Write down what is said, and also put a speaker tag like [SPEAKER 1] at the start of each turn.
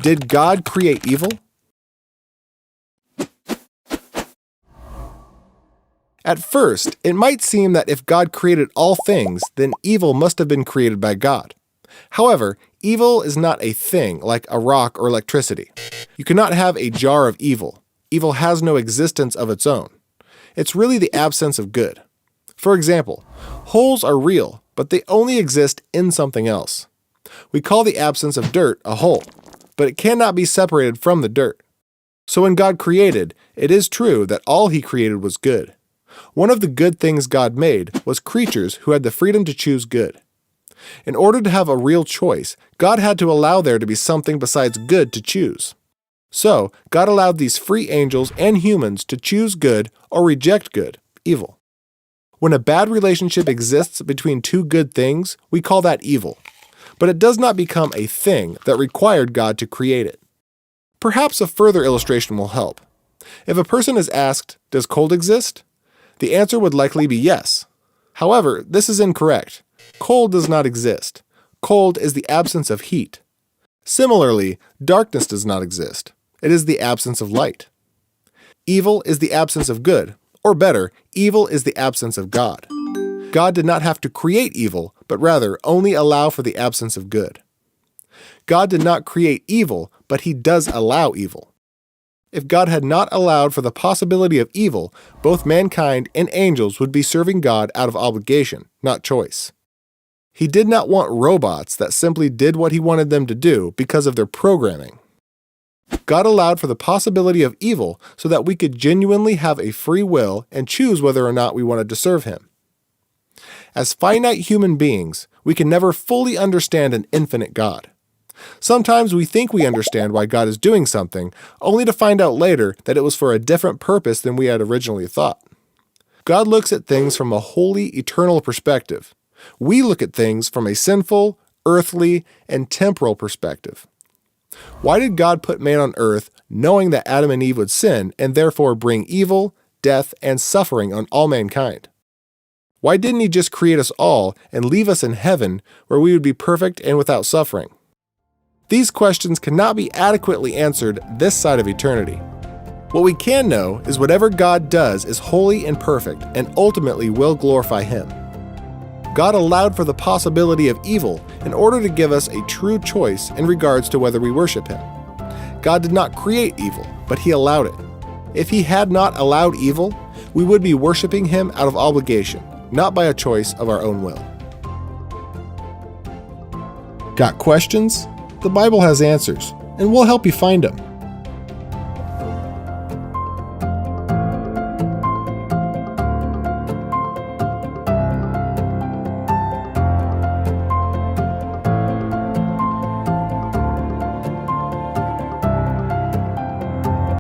[SPEAKER 1] Did God create evil? At first, it might seem that if God created all things, then evil must have been created by God. However, evil is not a thing like a rock or electricity. You cannot have a jar of evil. Evil has no existence of its own. It's really the absence of good. For example, holes are real, but they only exist in something else. We call the absence of dirt a hole, but it cannot be separated from the dirt. So when God created, it is true that all He created was good. One of the good things God made was creatures who had the freedom to choose good. In order to have a real choice, God had to allow there to be something besides good to choose. So, God allowed these free angels and humans to choose good or reject good, evil. When a bad relationship exists between two good things, we call that evil. But it does not become a thing that required God to create it. Perhaps a further illustration will help. If a person is asked, "Does cold exist?" the answer would likely be yes. However, this is incorrect. Cold does not exist. Cold is the absence of heat. Similarly, darkness does not exist. It is the absence of light. Evil is the absence of good, or better, evil is the absence of God. God did not have to create evil, but rather only allow for the absence of good. God did not create evil, but He does allow evil. If God had not allowed for the possibility of evil, both mankind and angels would be serving God out of obligation, not choice. He did not want robots that simply did what He wanted them to do because of their programming. God allowed for the possibility of evil so that we could genuinely have a free will and choose whether or not we wanted to serve Him. As finite human beings, we can never fully understand an infinite God. Sometimes we think we understand why God is doing something, only to find out later that it was for a different purpose than we had originally thought. God looks at things from a holy, eternal perspective. We look at things from a sinful, earthly, and temporal perspective. Why did God put man on earth knowing that Adam and Eve would sin and therefore bring evil, death, and suffering on all mankind? Why didn't He just create us all and leave us in heaven where we would be perfect and without suffering? These questions cannot be adequately answered this side of eternity. What we can know is whatever God does is holy and perfect and ultimately will glorify Him. God allowed for the possibility of evil in order to give us a true choice in regards to whether we worship Him. God did not create evil, but He allowed it. If He had not allowed evil, we would be worshiping Him out of obligation, not by a choice of our own will. Got questions? The Bible has answers, and we'll help you find them.